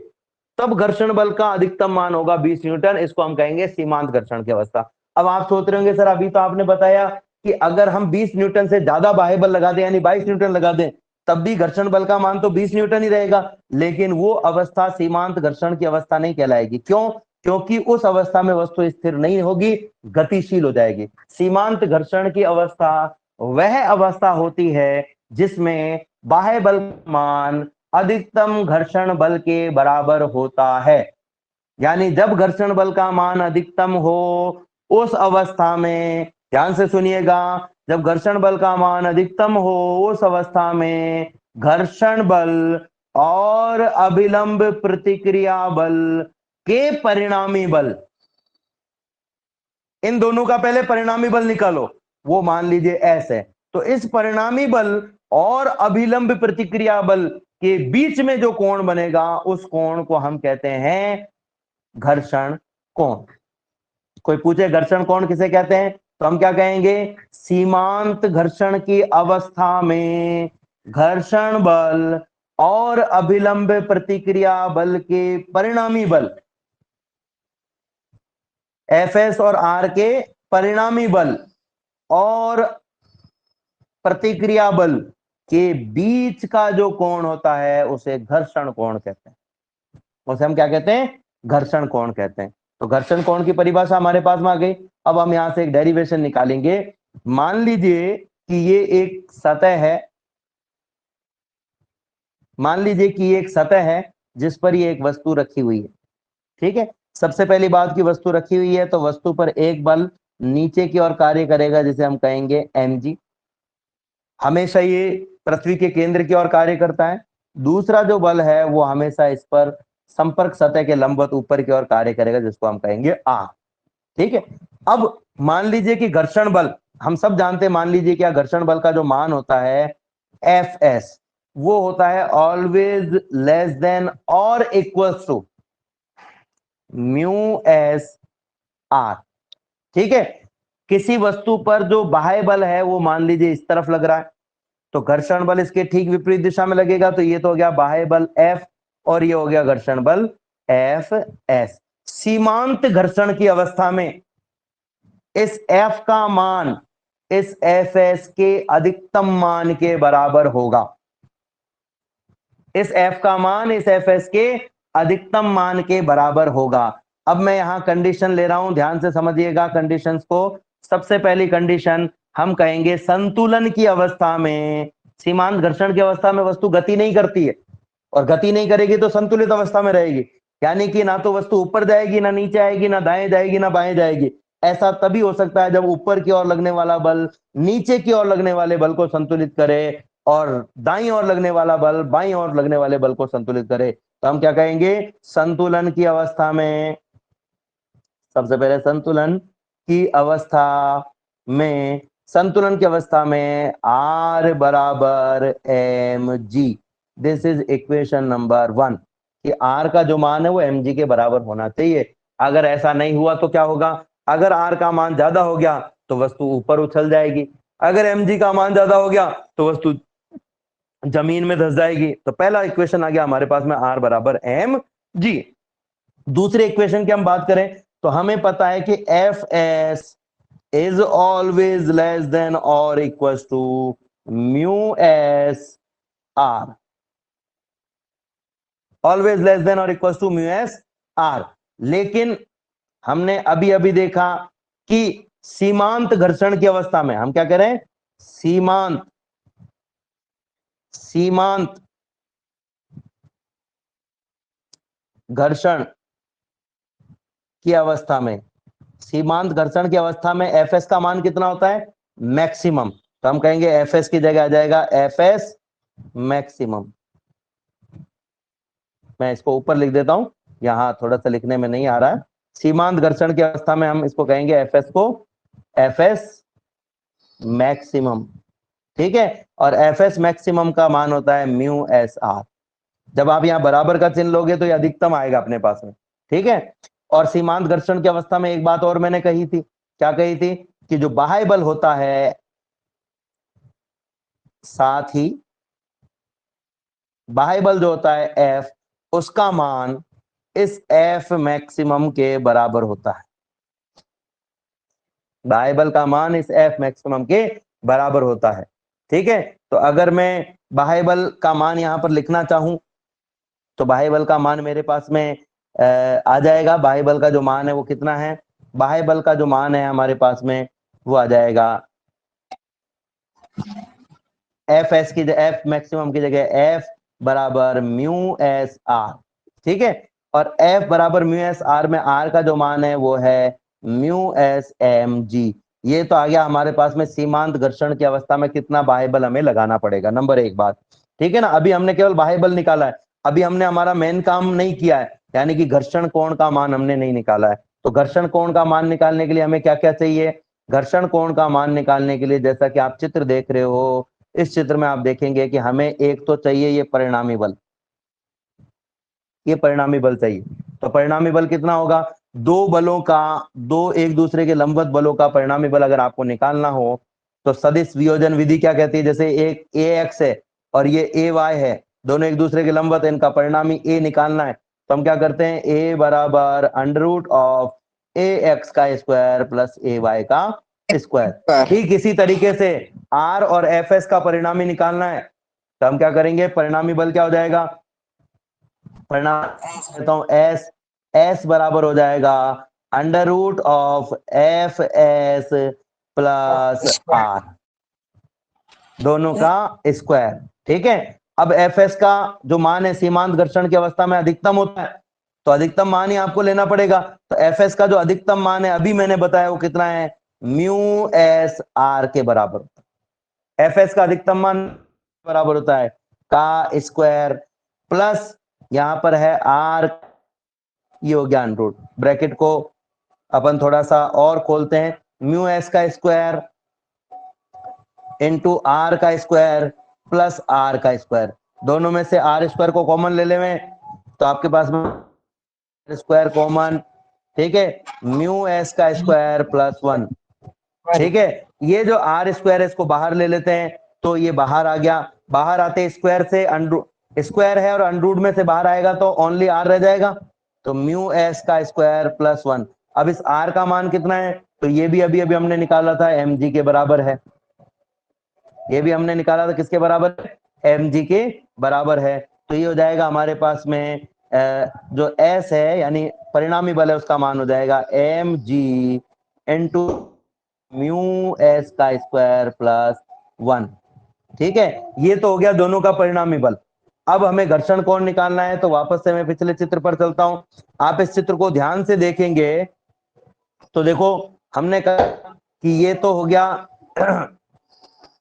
तब घर्षण बल का अधिकतम मान होगा 20 न्यूटन, इसको हम कहेंगे सीमांत घर्षण की अवस्था। अब आप सोच रहे होंगे सर अभी तो आपने बताया कि अगर हम 20 न्यूटन से ज्यादा बाह्य बल लगा दें, यानी 22 न्यूटन लगा दें, तब भी घर्षण बल का मान तो 20 न्यूटन ही रहेगा, लेकिन वो अवस्था सीमांत घर्षण की अवस्था नहीं कहलाएगी। क्यों? क्योंकि उस अवस्था में वस्तु स्थिर नहीं होगी, गतिशील हो जाएगी। सीमांत घर्षण की अवस्था वह अवस्था होती है जिसमें बाह्य बल मान अधिकतम घर्षण बल के बराबर होता है। यानी जब घर्षण बल का मान अधिकतम हो उस अवस्था में, ध्यान से सुनिएगा, जब घर्षण बल का मान अधिकतम हो उस अवस्था में घर्षण बल और अभिलंब प्रतिक्रिया बल के परिणामी बल, इन दोनों का पहले परिणामी बल निकालो, वो मान लीजिए S है, तो इस परिणामी बल और अभिलंब प्रतिक्रिया बल के बीच में जो कोण बनेगा उस कोण को हम कहते हैं घर्षण कोण। कोई पूछे घर्षण कोण किसे कहते हैं, तो हम क्या कहेंगे, सीमांत घर्षण की अवस्था में घर्षण बल और अभिलंब प्रतिक्रिया बल के परिणामी बल, Fs और R के परिणामी बल और प्रतिक्रिया बल के बीच का जो कोण होता है उसे घर्षण कोण कहते हैं। उसे हम क्या कहते हैं, घर्षण कोण कहते हैं। तो घर्षण कोण की परिभाषा हमारे पास में आ गई। अब हम यहां से एक डेरिवेशन निकालेंगे। मान लीजिए कि ये एक सतह है, मान लीजिए कि ये एक सतह है जिस पर ये एक वस्तु रखी हुई है। ठीक है, सबसे पहली बात की वस्तु रखी हुई है तो वस्तु पर एक बल नीचे की ओर कार्य करेगा जिसे हम कहेंगे mg। हमेशा ये पृथ्वी के केंद्र की ओर कार्य करता है। दूसरा जो बल है वो हमेशा इस पर संपर्क सतह के लंबवत ऊपर की ओर कार्य करेगा जिसको हम कहेंगे r। ठीक है, अब मान लीजिए कि घर्षण बल हम सब जानते हैं, मान लीजिए कि घर्षण बल का जो मान होता है Fs वो होता है ऑलवेज लेस देन और equals to mu S R. ठीक है, किसी वस्तु पर जो बाह्य बल है वो मान लीजिए इस तरफ लग रहा है तो घर्षण बल इसके ठीक विपरीत दिशा में लगेगा, तो ये तो हो गया बाह्य बल F और ये हो गया घर्षण बल Fs। सीमांत घर्षण की अवस्था में इस F का मान इस Fs के अधिकतम मान के बराबर होगा। इस F का मान इस Fs के अधिकतम मान के बराबर होगा। अब मैं यहां कंडीशन ले रहा हूं, ध्यान से समझिएगा कंडीशंस को। सबसे पहली कंडीशन हम कहेंगे संतुलन की अवस्था में, सीमांत घर्षण की अवस्था में वस्तु गति नहीं करती है और गति नहीं करेगी तो संतुलित अवस्था में रहेगी, यानी कि ना तो वस्तु ऊपर जाएगी ना नीचे आएगी, ना दाएं जाएगी ना बाएं जाएगी। ऐसा तभी हो सकता है जब ऊपर की ओर लगने वाला बल नीचे की ओर लगने वाले बल को संतुलित करे और दाईं ओर लगने वाला बल बाईं ओर लगने वाले बल को संतुलित करे। तो हम क्या कहेंगे, संतुलन की अवस्था में, सबसे पहले संतुलन की अवस्था में, संतुलन की अवस्था में R बराबर mg, this is equation number 1 कि R का जो मान है वो mg के बराबर होना चाहिए। अगर ऐसा नहीं हुआ तो क्या होगा, अगर R का मान ज्यादा हो गया तो वस्तु ऊपर उछल जाएगी, अगर mg का मान ज्यादा हो गया तो वस्तु जमीन में धंस जाएगी। तो पहला इक्वेशन आ गया हमारे पास में R बराबर mg। दूसरे इक्वेशन की हम बात करें तो हमें पता है कि Fs is always less than or equals to mu s r, always less than or equals to mu s r। लेकिन हमने अभी अभी देखा कि सीमांत घर्षण की अवस्था में हम क्या कह रहे हैं, सीमांत घर्षण की अवस्था में, सीमांत घर्षण की अवस्था में Fs का मान कितना होता है, मैक्सिमम। तो हम कहेंगे Fs की जगह आ जाएगा Fs मैक्सिमम। मैं इसको ऊपर लिख देता हूं, यहां थोड़ा सा लिखने में नहीं आ रहा है। सीमांत घर्षण की अवस्था में हम इसको कहेंगे Fs को Fs मैक्सिमम। ठीक है, और Fs मैक्सिमम का मान होता है म्यू एस आर। जब आप यहां बराबर का चिन्ह लोगे तो ये अधिकतम आएगा अपने पास में। ठीक है, और सीमांत घर्षण की अवस्था में एक बात और मैंने कही थी, क्या कही थी, कि जो बाह्य बल होता है साथ ही बाह्य बल जो होता है F, उसका मान इस F मैक्सिमम के बराबर होता है। बाह्य बल का मान इस F मैक्सिमम के बराबर होता है। ठीक है, तो अगर मैं बाह्य बल का मान यहां पर लिखना चाहूं तो बाह्य बल का मान मेरे पास में आ जाएगा। बाह्य बल का जो मान है वो कितना है, बाह्य बल का जो मान है हमारे पास में वो आ जाएगा Fs की F मैक्सिमम की जगह F बराबर म्यू एस आर। ठीक है, और F बराबर म्यू एस आर में R का जो मान है वो है म्यू एस एम जी। ये तो आ गया हमारे पास में सीमांत घर्षण की अवस्था में कितना बाह्य बल हमें लगाना पड़ेगा, नंबर एक बात। ठीक है ना, अभी हमने केवल बाह्य बल निकाला है, अभी हमने हमारा मेन काम नहीं किया है, यानी कि घर्षण कोण का मान हमने नहीं निकाला है। तो घर्षण कोण का मान निकालने के लिए हमें क्या क्या चाहिए, घर्षण कोण का मान निकालने के लिए जैसा कि आप चित्र देख रहे हो, इस चित्र में आप देखेंगे कि हमें एक तो चाहिए ये परिणामी बल, ये परिणामी बल चाहिए। तो परिणामी बल कितना होगा, दो बलों का, दो एक दूसरे के लंबवत बलों का परिणामी बल अगर आपको निकालना हो तो सदिश वियोजन विधि क्या कहती है? जैसे एक ax है और ये ay है, दोनों एक दूसरे के लंबवत, इनका परिणामी a निकालना है, तो हम क्या करते हैं? a बराबर अंडर रूट ऑफ ax का स्क्वायर प्लस ay का स्क्वायर। ठीक इसी तरीके से r और fs का परिणामी निकालना है, तो हम क्या करेंगे? परिणामी बल क्या हो जाएगा? परिणाम कहता हूं s बराबर हो जाएगा under root of F S plus R, दोनों का स्क्वायर। ठीक है, अब एफ एस का जो मान है सीमांत घर्षण की अवस्था में अधिकतम होता है, तो अधिकतम मान ही आपको लेना पड़ेगा। तो एफ एस का जो अधिकतम मान है अभी मैंने बताया वो कितना है? म्यू एस आर के बराबर। एफ एस का अधिकतम मान बराबर होता है का स्क्वायर प्लस यहां पर है आर, ये हो गया अंडर रूट, ब्रैकेट को अपन थोड़ा सा और खोलते हैं, म्यू एस का स्क्वायर इंटू आर का स्क्वायर प्लस आर का स्क्वायर, दोनों में से आर स्क्वायर को कॉमन ले लें तो आपके पास में स्क्वायर कॉमन। ठीक है, म्यू एस का स्क्वायर प्लस 1। ठीक है, ये जो आर स्क्वायर है इसको बाहर ले लेते हैं, तो ये बाहर आ गया, बाहर आते स्क्वायर से स्क्वायर है और अंडर रूट में से बाहर आएगा तो ओनली आर रह जाएगा, तो म्यू एस का स्क्वायर प्लस 1। अब इस आर का मान कितना है? तो ये भी अभी अभी हमने निकाला था, एम जी के बराबर है। ये भी हमने निकाला था, किसके बराबर? एम जी के बराबर है। तो ये हो जाएगा हमारे पास में जो एस है यानी परिणामी बल है उसका मान हो जाएगा M G into mu S का स्क्वायर प्लस 1। ठीक है, ये तो हो गया दोनों का परिणामी बल। अब हमें घर्षण कोण निकालना है, तो वापस से मैं पिछले चित्र पर चलता हूं। आप इस चित्र को ध्यान से देखेंगे तो देखो हमने कहा कि ये तो हो गया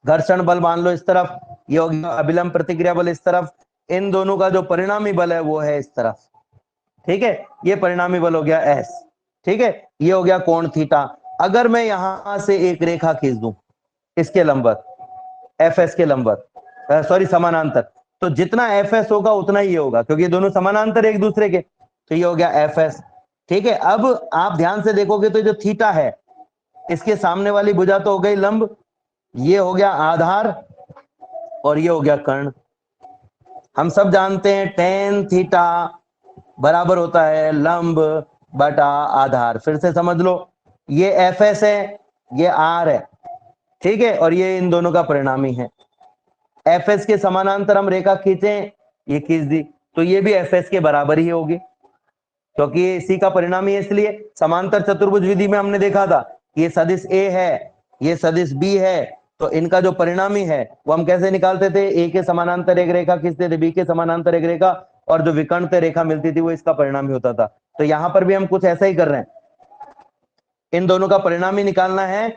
घर्षण बल, मान लो इस तरफ, ये हो गया अभिलंब प्रतिक्रिया बल इस तरफ, इन दोनों का जो परिणामी बल है वो है इस तरफ। ठीक है, ये परिणामी बल हो गया एस। ठीक है, ये हो गया कोण थीटा। अगर मैं यहां से एक रेखा खींच दूं इसके लंबवत, एफ एस के लंबवत, सॉरी समानांतर, तो जितना एफ एस होगा उतना ही होगा क्योंकि दोनों समानांतर एक दूसरे के, तो ये हो गया एफ एस। ठीक है, अब आप ध्यान से देखोगे तो जो थीटा है इसके सामने वाली भुजा तो हो गई लंब, ये हो गया आधार और ये हो गया कर्ण। हम सब जानते हैं टेन थीटा बराबर होता है लंब बटा आधार। फिर से समझ लो, ये एफ एस है, ये आर है। ठीक है, और ये इन दोनों का परिणामी है। एफ एस के समानांतर हम रेखा खींचें, ये खींच दी, तो ये भी एफ एस के बराबर ही होगी क्योंकि ये इसी का परिणामी है। इसलिए समांतर चतुर्भुज विधि में हमने देखा था ये सदिश ए है, ये सदिश बी है, तो इनका जो परिणामी है वो हम कैसे निकालते थे? ए के समानांतर एक रेखा खींचते थे, बी के समानांतर एक रेखा, और जो विकर्ण रेखा मिलती थी वो इसका परिणामी होता था। तो यहां पर भी हम कुछ ऐसा ही कर रहे हैं, इन दोनों का परिणामी निकालना है,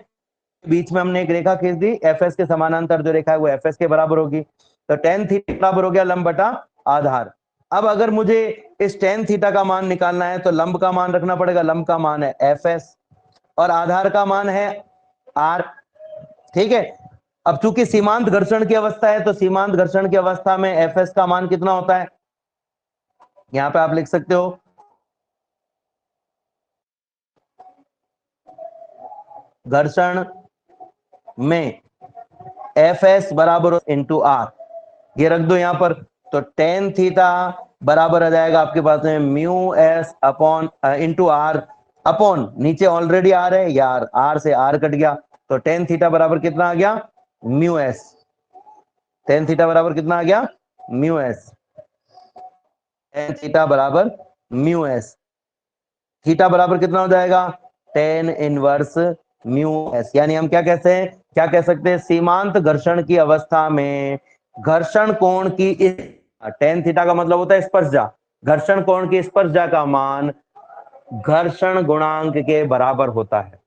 बीच में हमने एक रेखा खींच दी, एफ एस के समानांतर जो रेखा है वो एफ एस के बराबर होगी, तो टेन थीटा बराबर हो गया लंब बटा आधार। अब अगर मुझे इस टेन थीटा का मान निकालना है तो लंब का मान रखना पड़ेगा, लंब का मान है एफ एस और आधार का मान है आर। ठीक है, अब चूंकि सीमांत घर्षण की अवस्था है तो सीमांत घर्षण की अवस्था में एफ एस का मान कितना होता है? यहां पे आप लिख सकते हो घर्षण में एफ एस बराबर इंटू आर, ये रख दो यहां पर, तो टेन थीटा बराबर आ जाएगा आपके पास में mu S upon into R upon, नीचे ऑलरेडी आर है यार, आर से आर कट गया, तो टेन थीटा बराबर कितना आ गया? Mu S. टेन थीटा बराबर कितना आ गया? Mu S. टेन थीटा बराबर म्यू एस, थीटा बराबर कितना हो जाएगा? Tan inverse mu S. यानी हम क्या कहते हैं, क्या कह सकते हैं? सीमांत घर्षण की अवस्था में घर्षण कोण की टेन थीटा का मतलब होता है स्पर्शजा, घर्षण कोण की स्पर्शजा का मान घर्षण गुणांक के बराबर होता है।